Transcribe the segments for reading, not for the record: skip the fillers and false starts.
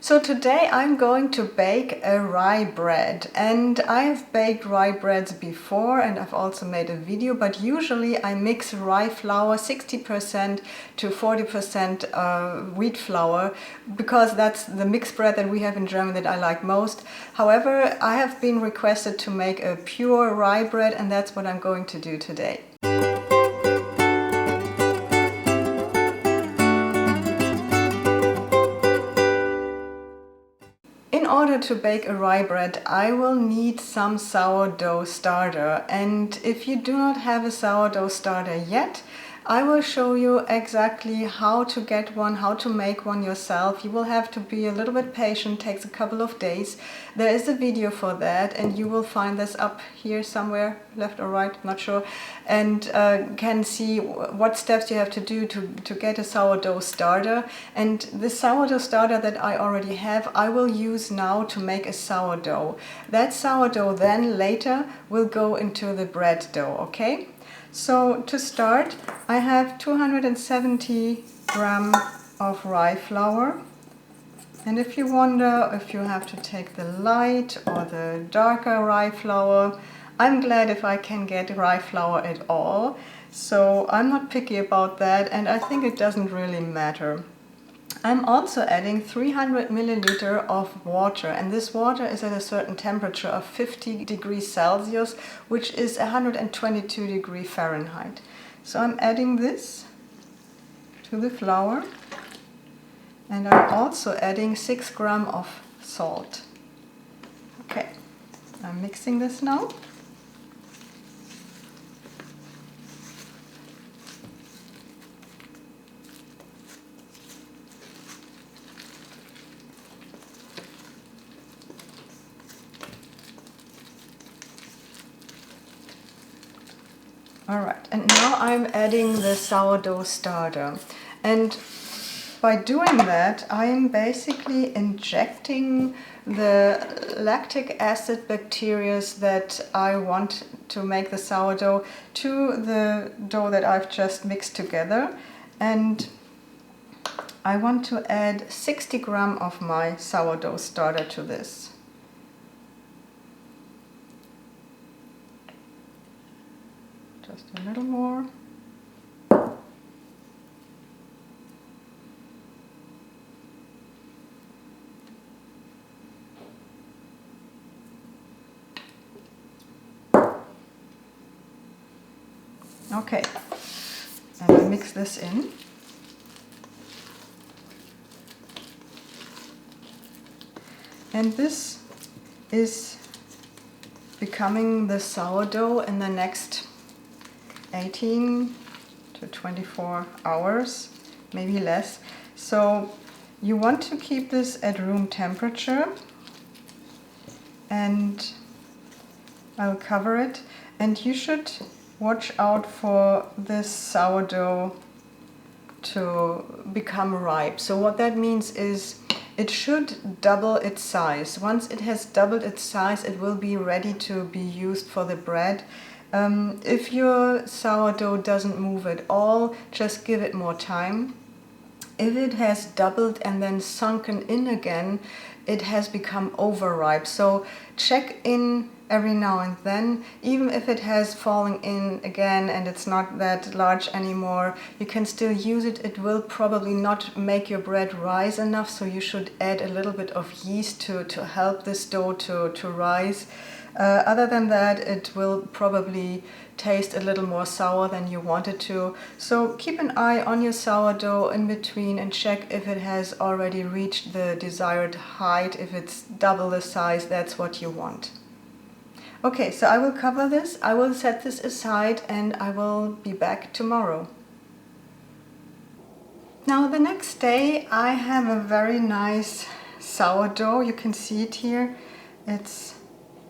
So today I'm going to bake a rye bread, and I've baked rye breads before and I've also made a video, but usually I mix rye flour 60% to 40% wheat flour, because that's the mixed bread that we have in Germany that I like most. However, I have been requested to make a pure rye bread, and that's what I'm going to do today. In order to bake a rye bread, I will need some sourdough starter, and if you do not have a sourdough starter yet, I will show you exactly how to get one, how to make one yourself. You will have to be a little bit patient, it takes a couple of days. There is a video for that, and you will find this up here somewhere, left or right, not sure, and can see what steps you have to do to get a sourdough starter. And the sourdough starter that I already have, I will use now to make a sourdough. That sourdough then later will go into the bread dough, okay? So to start, I have 270 grams of rye flour. And if you wonder if you have to take the light or the darker rye flour, I'm glad if I can get rye flour at all. So I'm not picky about that, and I think it doesn't really matter. I'm also adding 300 milliliter of water, and this water is at a certain temperature of 50 degrees Celsius, which is 122 degrees Fahrenheit. So I'm adding this to the flour, and I'm also adding 6 grams of salt. Okay, I'm mixing this now. Alright, and now I'm adding the sourdough starter, and by doing that I'm basically injecting the lactic acid bacteria that I want to make the sourdough to the dough that I've just mixed together. And I want to add 60 grams of my sourdough starter to this. Just a little more. Okay, and I mix this in. And this is becoming the sourdough in the next 18 to 24 hours, maybe less. So you want to keep this at room temperature, and I'll cover it. And you should watch out for this sourdough to become ripe. So what that means is it should double its size. Once it has doubled its size, it will be ready to be used for the bread. If your sourdough doesn't move at all, just give it more time. If it has doubled and then sunken in again, it has become overripe. So check in every now and then. Even if it has fallen in again and it's not that large anymore, you can still use it. It will probably not make your bread rise enough, so you should add a little bit of yeast to help this dough to rise. Other than that, it will probably taste a little more sour than you want it to. So keep an eye on your sourdough in between and check if it has already reached the desired height. If it's double the size, that's what you want. Okay, so I will cover this, I will set this aside, and I will be back tomorrow. Now the next day I have a very nice sourdough. You can see it here. It's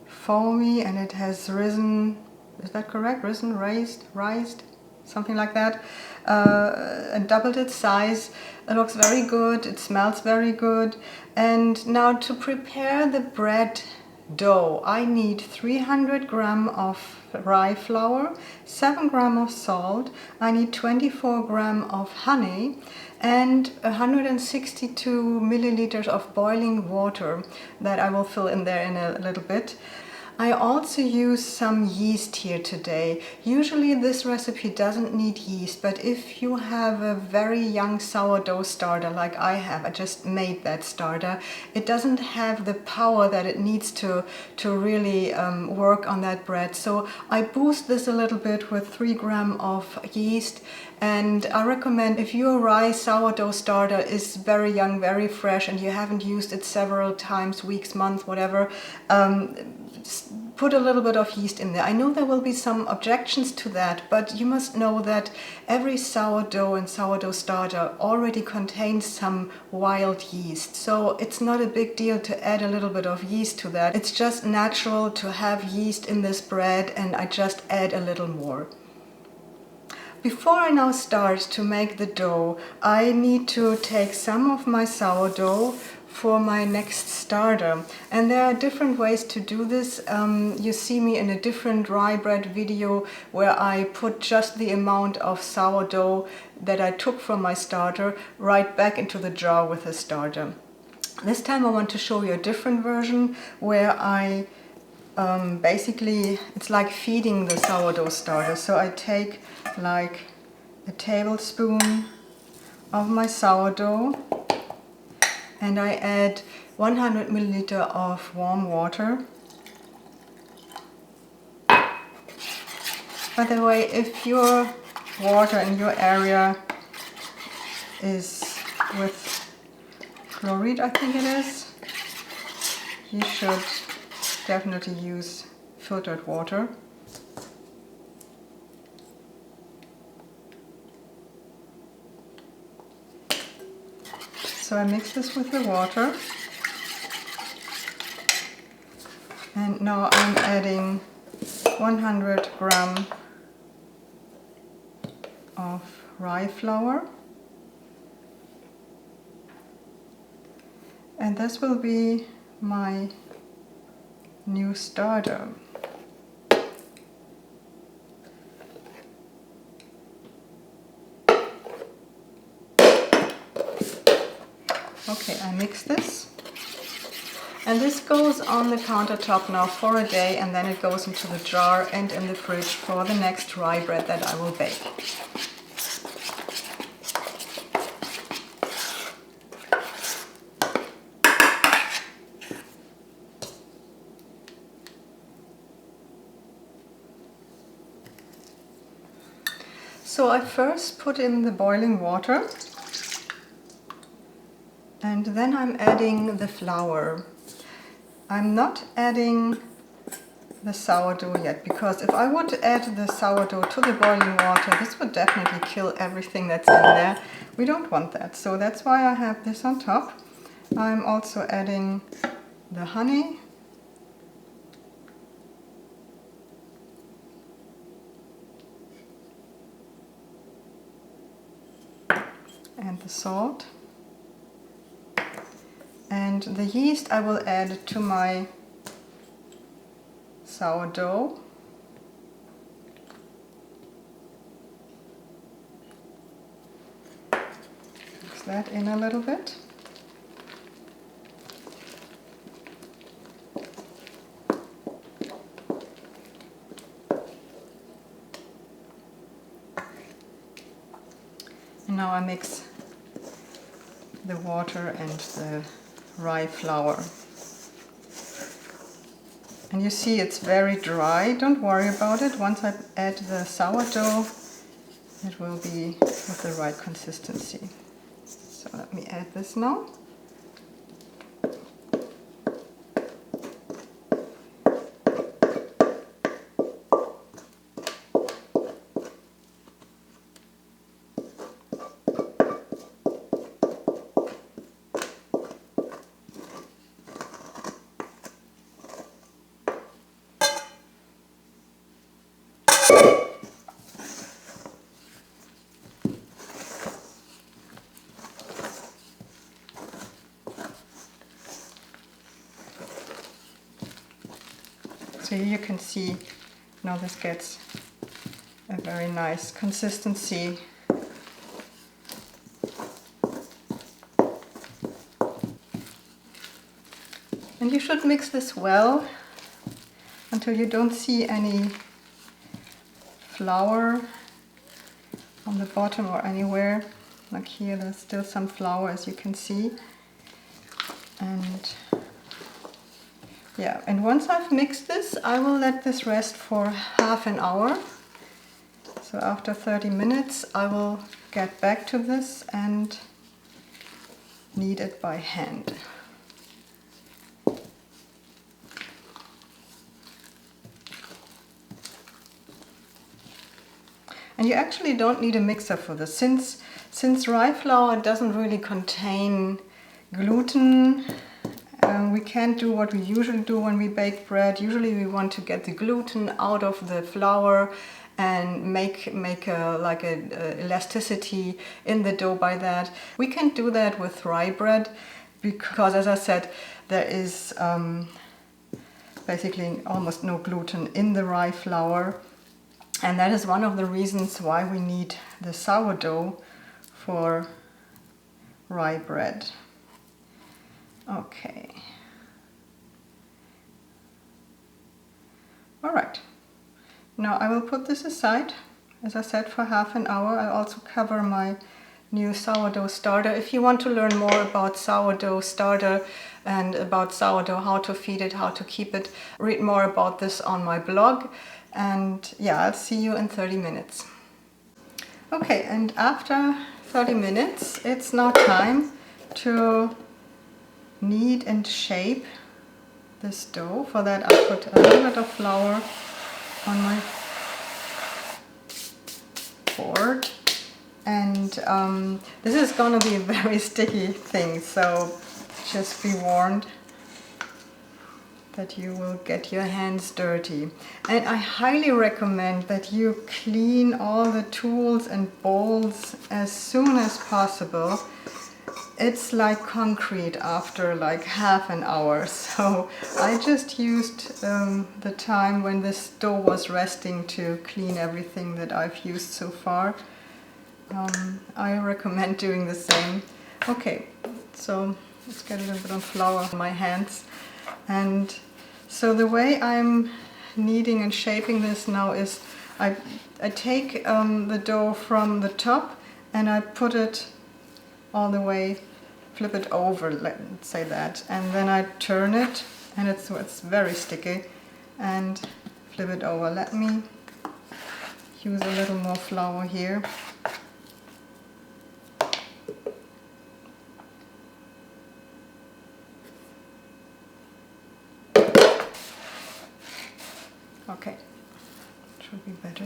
foamy and it has risen, is that correct? Risen, raised, something like that, and doubled its size. It looks very good, it smells very good. And now to prepare the bread dough, I need 300 grams of rye flour, 7 grams of salt, I need 24 grams of honey, and 162 milliliters of boiling water that I will fill in there in a little bit. I also use some yeast here today. Usually this recipe doesn't need yeast, but if you have a very young sourdough starter like I have, I just made that starter, it doesn't have the power that it needs to really work on that bread. So I boost this a little bit with 3 grams of yeast, and I recommend if your rye sourdough starter is very young, very fresh, and you haven't used it several times, weeks, months, whatever, put a little bit of yeast in there. I know there will be some objections to that, but you must know that every sourdough and sourdough starter already contains some wild yeast. So it's not a big deal to add a little bit of yeast to that. It's just natural to have yeast in this bread, and I just add a little more. Before I now start to make the dough, I need to take some of my sourdough for my next starter, and there are different ways to do this. You see me in a different rye bread video where I put just the amount of sourdough that I took from my starter right back into the jar with the starter. This time I want to show you a different version where I basically, it's like feeding the sourdough starter. So I take like a tablespoon of my sourdough and I add 100 milliliter of warm water. By the way, if your water in your area is with chloride, I think it is, you should definitely use filtered water. So I mix this with the water, and now I'm adding 100 grams of rye flour, and this will be my new starter. Okay, I mix this, and this goes on the countertop now for a day, and then it goes into the jar and in the fridge for the next rye bread that I will bake. So I first put in the boiling water, and then I'm adding the flour. I'm not adding the sourdough yet, because if I would add the sourdough to the boiling water, this would definitely kill everything that's in there. We don't want that, so that's why I have this on top. I'm also adding the honey, and the salt, and the yeast I will add to my sourdough. Mix that in a little bit. And now I mix the water and the rye flour. And you see it's very dry. Don't worry about it. Once I add the sourdough, it will be with the right consistency. So let me add this now. So you can see now this gets a very nice consistency. And you should mix this well until you don't see any flour on the bottom or anywhere. Like here, there's still some flour, as you can see. And yeah, and once I've mixed this, I will let this rest for half an hour. So after 30 minutes, I will get back to this and knead it by hand. And you actually don't need a mixer for this, since rye flour doesn't really contain gluten. We can't do what we usually do when we bake bread. Usually we want to get the gluten out of the flour and make like a elasticity in the dough by that. We can do that with rye bread because, as I said, there is basically almost no gluten in the rye flour. And that is one of the reasons why we need the sourdough for rye bread. Okay. All right. Now I will put this aside, as I said, for half an hour. I also cover my new sourdough starter. If you want to learn more about sourdough starter and about sourdough, how to feed it, how to keep it, read more about this on my blog. And yeah, I'll see you in 30 minutes. Okay, and after 30 minutes, it's now time to knead and shape this dough. For that, I put a little bit of flour on my board. And this is going to be a very sticky thing, so just be warned that you will get your hands dirty. And I highly recommend that you clean all the tools and bowls as soon as possible. It's like concrete after like half an hour. So I just used the time when this dough was resting to clean everything that I've used so far. I recommend doing the same. Okay, so let's get a little bit of flour on my hands. And so the way I'm kneading and shaping this now is I take the dough from the top and I put it all the way, flip it over, let's say that, and then I turn it, and it's very sticky, and flip it over. Let me use a little more flour here. Okay, should be better.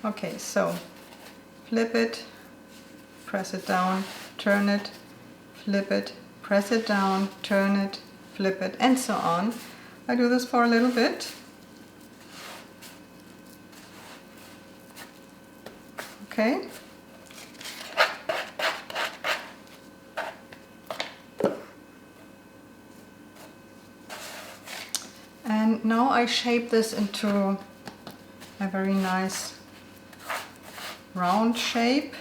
Okay, so flip it, press it down, turn it, flip it, press it down, turn it, flip it, and so on. I do this for a little bit. Okay. And now I shape this into a very nice round shape.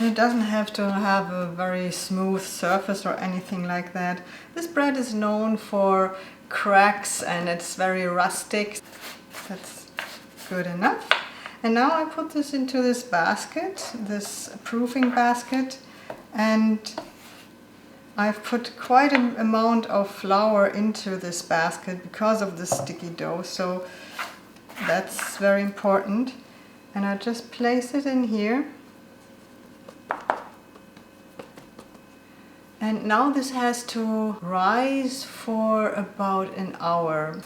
And it doesn't have to have a very smooth surface or anything like that. This bread is known for cracks and it's very rustic. That's good enough. And now I put this into this basket, this proofing basket, and I've put quite an amount of flour into this basket because of the sticky dough, so that's very important. And I just place it in here. And now this has to rise for about an hour.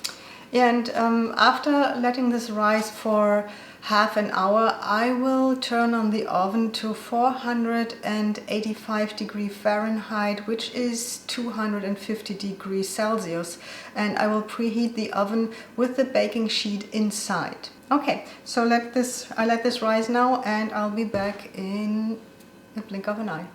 And after letting this rise for half an hour, I will turn on the oven to 485 degrees Fahrenheit, which is 250 degrees Celsius. And I will preheat the oven with the baking sheet inside. Okay, so I let this rise now, and I'll be back in a blink of an eye.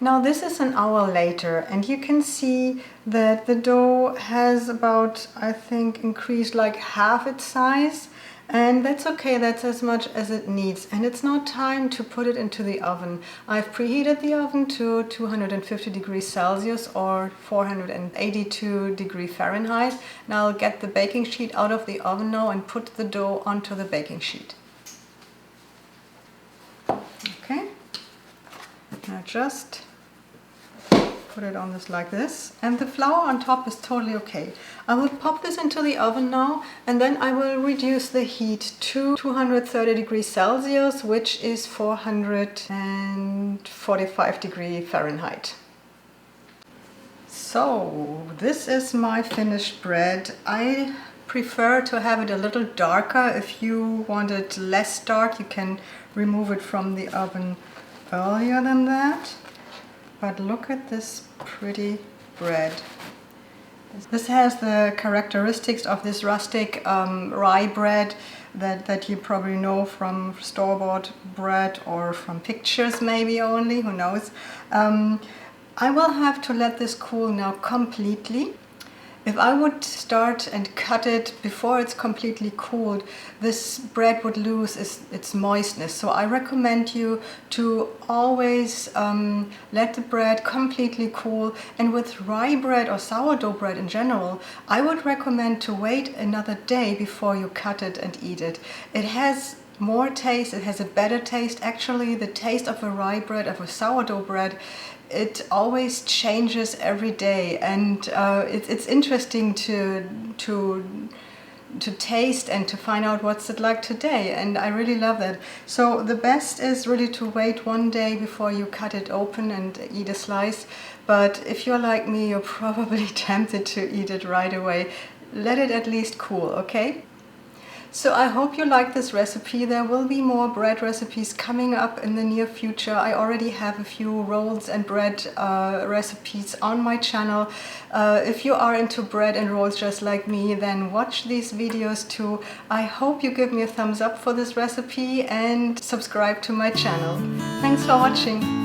Now this is an hour later, and you can see that the dough has about, I think, increased like half its size. And that's okay, that's as much as it needs. And it's now time to put it into the oven. I've preheated the oven to 250 degrees Celsius or 482 degrees Fahrenheit. Now I'll get the baking sheet out of the oven now and put the dough onto the baking sheet. Okay, now just put it on this like this, and the flour on top is totally okay. I will pop this into the oven now, and then I will reduce the heat to 230 degrees Celsius, which is 445 degrees Fahrenheit. So this is my finished bread. I prefer to have it a little darker. If you want it less dark, you can remove it from the oven earlier than that. But look at this pretty bread. This has the characteristics of this rustic rye bread that you probably know from store-bought bread or from pictures maybe only, who knows. I will have to let this cool now completely. If I would start and cut it before it's completely cooled, this bread would lose its moistness. So I recommend you to always let the bread completely cool. And with rye bread or sourdough bread in general, I would recommend to wait another day before you cut it and eat it. It has more taste, it has a better taste. Actually, the taste of a rye bread, of a sourdough bread, it always changes every day, and it's interesting to taste and to find out what's it like today, and I really love that. So the best is really to wait one day before you cut it open and eat a slice. But if you're like me, you're probably tempted to eat it right away. Let it at least cool, okay? So I hope you like this recipe. There will be more bread recipes coming up in the near future. I already have a few rolls and bread recipes on my channel. If you are into bread and rolls just like me, then watch these videos too. I hope you give me a thumbs up for this recipe and subscribe to my channel. Thanks for watching.